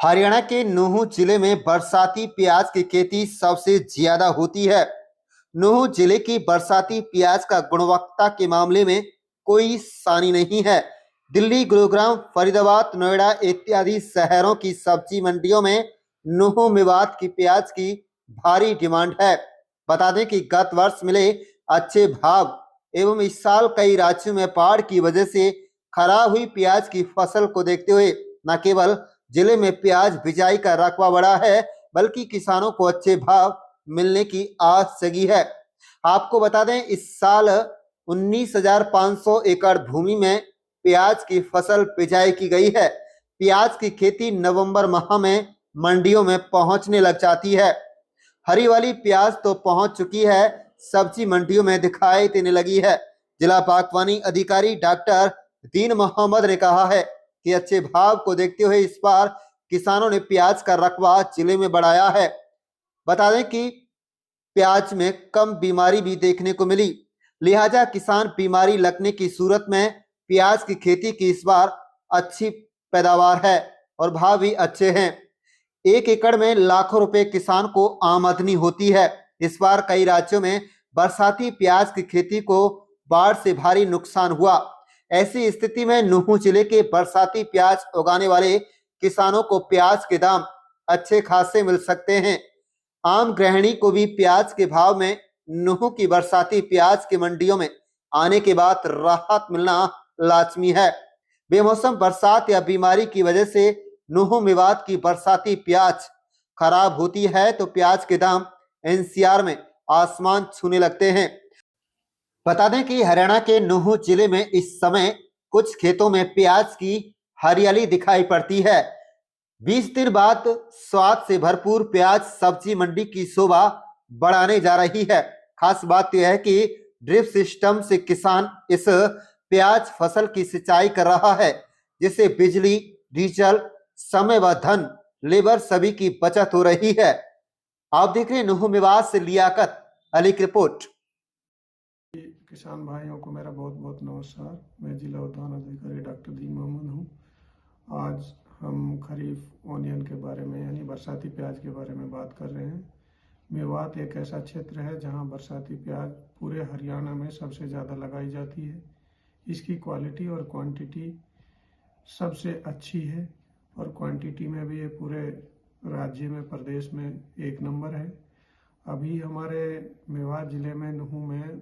हरियाणा के नूंह जिले में बरसाती प्याज की खेती सबसे ज्यादा होती है। नूंह जिले की बरसाती प्याज का गुणवत्ता के मामले में कोई सानी नहीं है। दिल्ली, गुरुग्राम, फरीदाबाद, नोएडा इत्यादि शहरों की सब्जी मंडियों में नूंह मेवात की प्याज की भारी डिमांड है। बता दें कि गत वर्ष मिले अच्छे भाव एवं इस साल कई राज्यों में बाढ़ की वजह से खराब हुई प्याज की फसल को देखते हुए न केवल जिले में प्याज बिजाई का रकबा बढ़ा है, बल्कि किसानों को अच्छे भाव मिलने की आस जगी है। आपको बता दें, इस साल 19,500 एकड़ भूमि में प्याज की फसल बिजाई की गई है। प्याज की खेती नवंबर माह में मंडियों में पहुंचने लग जाती है। हरी वाली प्याज तो पहुंच चुकी है, सब्जी मंडियों में दिखाई देने लगी है। जिला बागवानी अधिकारी डॉक्टर दीन मोहम्मद ने कहा है कि अच्छे भाव को देखते हुए इस बार किसानों ने प्याज का रकबा जिले में बढ़ाया है। बता दें कि प्याज में कम बीमारी भी देखने को मिली, लिहाजा किसान बीमारी लगने की सूरत में प्याज की खेती की इस बार अच्छी पैदावार है और भाव भी अच्छे हैं। 1 एकड़ में लाखों रुपए किसान को आमदनी होती है। इस बार कई राज्यों में बरसाती प्याज की खेती को बाढ़ से भारी नुकसान हुआ। ऐसी स्थिति में नूंह जिले के बरसाती प्याज उगाने वाले किसानों को प्याज के दाम अच्छे खासे मिल सकते हैं। आम गृहिणी को भी प्याज के भाव में नूंह की बरसाती प्याज की मंडियों में आने के बाद राहत मिलना लाजमी है। बेमौसम बरसात या बीमारी की वजह से नूंह मेवात की बरसाती प्याज खराब होती है तो प्याज के दाम एनसीआर में आसमान छूने लगते हैं। बता दें कि हरियाणा के नूंह जिले में इस समय कुछ खेतों में प्याज की हरियाली दिखाई पड़ती है। 20 दिन बाद स्वाद से भरपूर प्याज सब्जी मंडी की शोभा बढ़ाने जा रही है। खास बात यह है कि ड्रिप सिस्टम से किसान इस प्याज फसल की सिंचाई कर रहा है, जिससे बिजली, डीजल, समय व धन, लेबर सभी की बचत हो रही है। आप देख रहे हैं नूंह मेवात से लियाकत अली की रिपोर्ट। किसान भाइयों को मेरा बहुत बहुत नमस्कार। मैं जिला उद्यान अधिकारी डॉक्टर दीन मोहम्मद हूँ। आज हम खरीफ ओनियन के बारे में यानी बरसाती प्याज के बारे में बात कर रहे हैं। मेवात एक ऐसा क्षेत्र है जहाँ बरसाती प्याज पूरे हरियाणा में सबसे ज़्यादा लगाई जाती है। इसकी क्वालिटी और क्वांटिटी सबसे अच्छी है और क्वांटिटी में भी ये पूरे राज्य में, प्रदेश में एक नंबर है। अभी हमारे मेवात ज़िले में नूंह में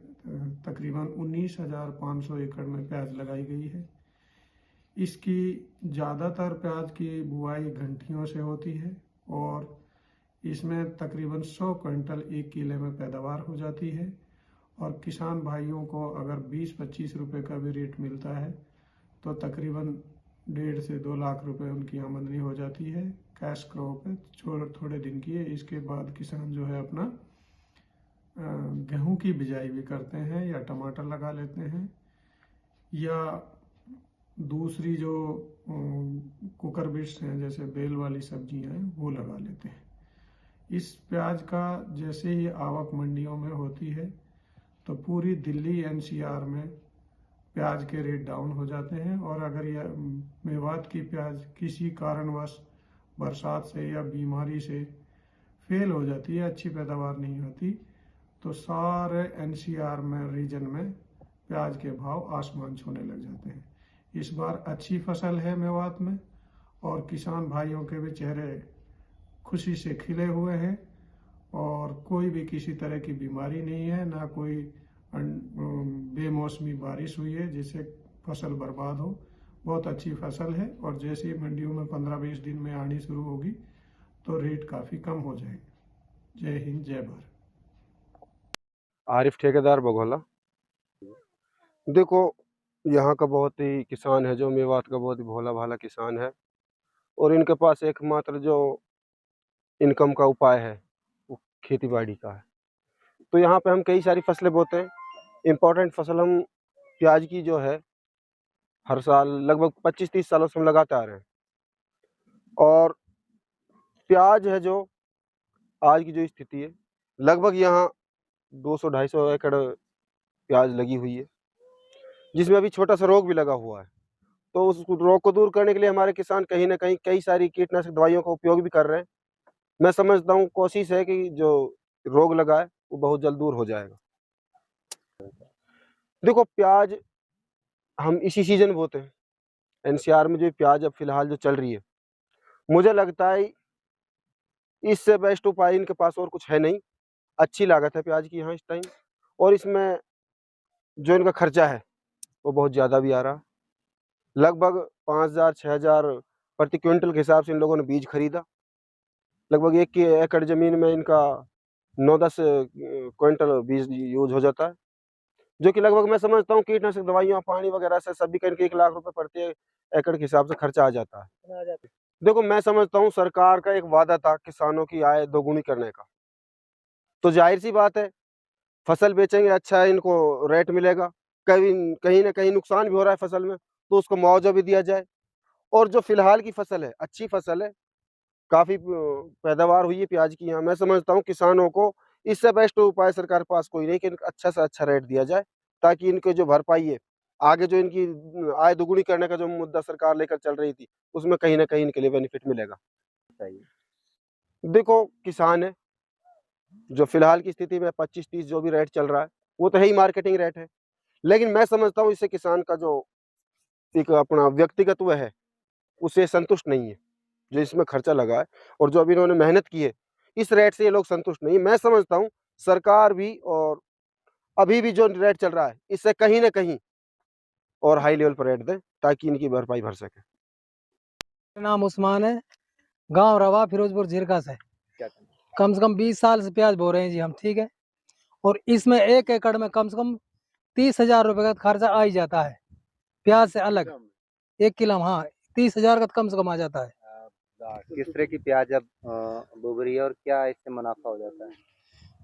तकरीबन 19,500 एकड़ में प्याज लगाई गई है। इसकी ज़्यादातर प्याज की बुआई घंटियों से होती है और इसमें तकरीबन 100 क्विंटल 1 किले में पैदावार हो जाती है और किसान भाइयों को अगर 20-25 रुपये का भी रेट मिलता है तो तकरीबन 1.5 से 2 लाख रुपए उनकी आमदनी हो जाती है। कैश क्रॉप है, थोड़े दिन की है। इसके बाद किसान जो है अपना गेहूं की बिजाई भी करते हैं या टमाटर लगा लेते हैं या दूसरी जो कुकर बिट्स हैं जैसे बेल वाली सब्जियां हैं वो लगा लेते हैं। इस प्याज का जैसे ही आवक मंडियों में होती है तो पूरी दिल्ली एनसीआर में प्याज के रेट डाउन हो जाते हैं और अगर यह मेवात की प्याज किसी कारणवश बरसात से या बीमारी से फेल हो जाती है, अच्छी पैदावार नहीं होती, तो सारे एनसीआर में रीजन में प्याज के भाव आसमान छूने लग जाते हैं। इस बार अच्छी फसल है मेवात में और किसान भाइयों के भी चेहरे खुशी से खिले हुए हैं और कोई भी किसी तरह की बीमारी नहीं है, ना कोई बेमौसमी बारिश हुई है जिससे फसल बर्बाद हो। बहुत अच्छी फसल है और जैसे ही मंडियों में 15-20 दिन में आनी शुरू होगी तो रेट काफ़ी कम हो जाएगी। जय हिंद, जय भारत। आरिफ ठेकेदार बघोला। देखो, यहाँ का बहुत ही किसान है जो मेवात का बहुत ही भोला भाला किसान है और इनके पास एकमात्र जो इनकम का उपाय है वो खेती बाड़ी का है। तो यहाँ पे हम कई सारी फसलें बोते हैं। इम्पोर्टेंट फसल हम प्याज की जो है हर साल लगभग 25-30 सालों से हम लगाते आ रहे हैं और प्याज है जो आज की जो स्थिति है लगभग यहाँ 200-250 एकड़ प्याज लगी हुई है, जिसमें अभी छोटा सा रोग भी लगा हुआ है तो उस रोग को दूर करने के लिए हमारे किसान कहीं ना कहीं कई सारी कीटनाशक दवाइयों का उपयोग भी कर रहे हैं। मैं समझता हूँ कोशिश है कि जो रोग लगा है वो बहुत जल्द दूर हो जाएगा। देखो प्याज हम इसी सीजन बोते हैं। एनसीआर में जो प्याज अब फिलहाल जो चल रही है, मुझे लगता है इससे बेस्ट उपाय इनके पास और कुछ है नहीं। अच्छी लागत है प्याज की यहाँ इस टाइम, और इसमें जो इनका खर्चा है वो बहुत ज़्यादा भी आ रहा है। लगभग 5,000-6,000 प्रति क्विंटल के हिसाब से इन लोगों ने बीज खरीदा। लगभग 1 एकड़ ज़मीन में इनका 9-10 क्विंटल बीज यूज़ हो जाता है, जो कि लगभग मैं समझता हूँ कीटनाशक दवाइयाँ, पानी वगैरह से सभी करके 1 लाख रुपए प्रति एकड़ के हिसाब से खर्चा आ जाता है। देखो मैं समझता हूँ सरकार का एक वादा था किसानों की आय दोगुनी करने का, तो ज़ाहिर-सी बात है फसल बेचेंगे, अच्छा इनको रेट मिलेगा। कहीं न कहीं नुकसान भी हो रहा है फसल में, तो उसको मुआवजा भी दिया जाए। और जो फिलहाल की फसल है, अच्छी फसल है, काफ़ी पैदावार हुई है प्याज की यहाँ। मैं समझता हूँ किसानों को इससे बेस्ट उपाय सरकार के पास कोई नहीं कि इनको अच्छा से अच्छा रेट दिया जाए, ताकि इनकी जो भरपाई है, आगे जो इनकी आय दोगुनी करने का जो मुद्दा सरकार लेकर चल रही थी, उसमें कहीं न कहीं इनके लिए बेनिफिट मिलेगा। देखो किसान है, जो फिलहाल की स्थिति में 25-30 जो भी रेट चल रहा है, वो तो है ही मार्केटिंग रेट है। लेकिन मैं समझता हूँ इससे किसान का जो एक अपना व्यक्तिगत वो है, उससे संतुष्ट नहीं है। जो इसमें खर्चा लगा है और जो अभी इन्होंने मेहनत की है, इस रेट से ये लोग संतुष्ट नहीं है। मैं समझता हूँ सरकार भी और अभी भी जो रेट चल रहा है, इससे कहीं न कहीं और हाई लेवल पर रेट दें, ताकि इनकी भरपाई भर सकें। मेरा नाम उस्मान है, गांव रवा फिरोजपुर झिरका से। कम से कम 20 साल से प्याज बो रहे हैं जी हम, ठीक है। और इसमें 1 एकड़ में कम से कम 30,000 रुपये का खर्चा आ ही जाता है, प्याज से अलग 1 किलो में। हाँ, 30,000 का तो कम से कम आ जाता है। किस तरह की प्याज अब बोग रही है और क्या इससे मुनाफा हो जाता है?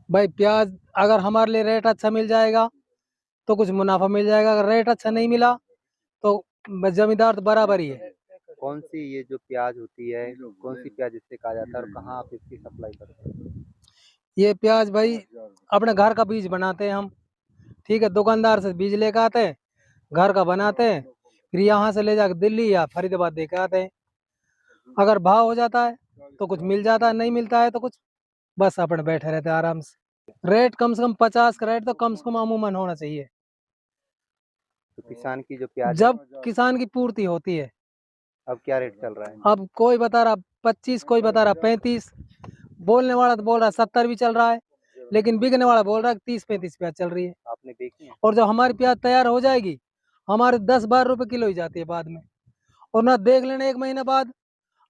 भाई प्याज अगर हमारे लिए रेट अच्छा मिल जाएगा तो कुछ मुनाफा मिल जाएगा, अगर रेट अच्छा नहीं मिला तो जमींदार तो बराबर ही है। कौन सी ये जो प्याज होती है, कौन सी प्याज इससे कहा जाता है और कहाँ आप इसकी सप्लाई करते हैं? ये प्याज भाई अपने घर का बीज बनाते हैं हम, ठीक है। दुकानदार से बीज लेकर आते हैं, घर का बनाते हैं, फिर यहाँ से ले जाकर दिल्ली या फरीदाबाद दे के आते हैं। अगर भाव हो जाता है तो कुछ मिल जाता है, नहीं मिलता है तो कुछ बस अपने बैठे रहते हैं आराम से। रेट कम से कम 50 का रेट तो कम से कम अमूमन होना चाहिए, तो किसान की जो प्याज है, जब किसान की पूर्ति होती है। अब क्या रेट चल रहा है? अब कोई बता रहा 25, कोई बता रहा 35, बोलने वाला तो बोल रहा 70 भी चल रहा है, लेकिन बिकने वाला बोल रहा है 30-35 प्याज चल रही है। आपने देखी है? और जब हमारी प्याज तैयार हो जाएगी, हमारे 10-12 रुपए किलो ही जाती है बाद में। और ना देख लेना 1 महीने बाद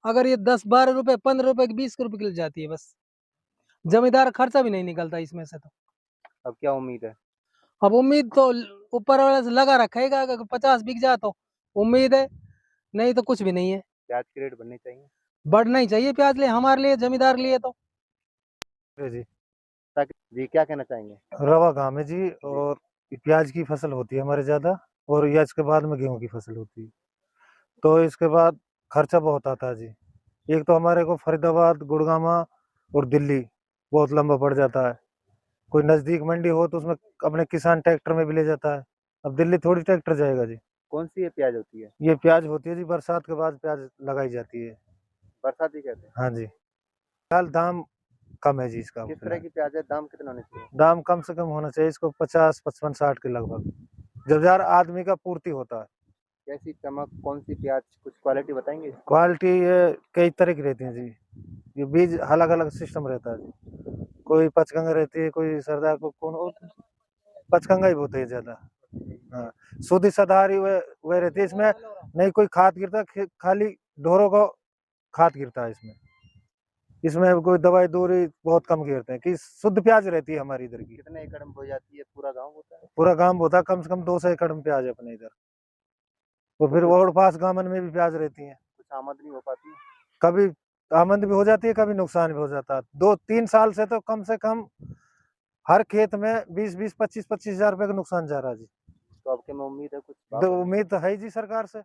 अगर ये 10-12 रुपए, 15 रुपए की 20 रुपए किलो जाती है बस। जमींदार खर्चा भी नहीं निकलता इसमें से। तो अब क्या उम्मीद है? अब उम्मीद तो ऊपर वाले से लगा रखेगा, अगर 50 बिक जाए तो उम्मीद है, नहीं तो कुछ भी नहीं है। प्याज के रेट बढ़ने चाहिए? बढ़ना ही चाहिए प्याज लिए, हमारे लिए, जमींदार लिए तो। जी जी क्या कहना चाहेंगे? रवा गाँव है जी, और प्याज की फसल होती है हमारे ज़्यादा, और या इसके बाद में गेहूं की फसल होती है। तो इसके बाद खर्चा बहुत आता है जी। एक तो हमारे को फरीदाबाद, गुड़गामा और दिल्ली बहुत लंबा पड़ जाता है। कोई नज़दीक मंडी हो तो उसमें अपने किसान ट्रैक्टर में भी ले जाता है। अब दिल्ली थोड़ी ट्रैक्टर जाएगा जी। कौन सी ये प्याज होती है? ये प्याज होती है जी, बरसात के बाद प्याज लगाई जाती है। बरसाती कहते हैं। हाँ जी। फिलहाल दाम कम है जी इसका। किस तरह की प्याज है, दाम कितना होना चाहिए? दाम कम से कम होना चाहिए इसको 50, 55, 60 के लगभग, जब यार आदमी का पूर्ति होता है। कैसी चमक, कौन सी प्याज, कुछ क्वालिटी बताएंगे? क्वालिटी ये कई तरह की रहती है जी। ये बीज अलग अलग सिस्टम रहता है जी। कोई पचगंगा रहती है, कोई सरदार को कौन, और पचगंगा ही होता है ज्यादा। हाँ, शुद्ध सदारी वह रहती है। इसमें नहीं कोई खाद गिरता, खाली ढोरों को खाद गिरता है इसमें। इसमें कोई दवाई दूरी बहुत कम गिरते हैं, कि शुद्ध प्याज रहती है हमारी इधर की। कितने एकड़ में हो जाती है? पूरा गांव होता है? पूरा गांव होता है, कम से कम 200 एकड़ में प्याज है अपने इधर। तो फिर और पास गांवन में भी प्याज रहती है। कुछ आमदनी हो पाती है? कभी आमदनी भी हो जाती है, कभी नुकसान भी हो जाता है। 2-3 साल से तो कम से कम हर खेत में 20-20, 25-25 हजार रुपए का नुकसान जा रहा है जी। तो आपके में उम्मीद है कुछ? तो उम्मीद तो है जी सरकार से।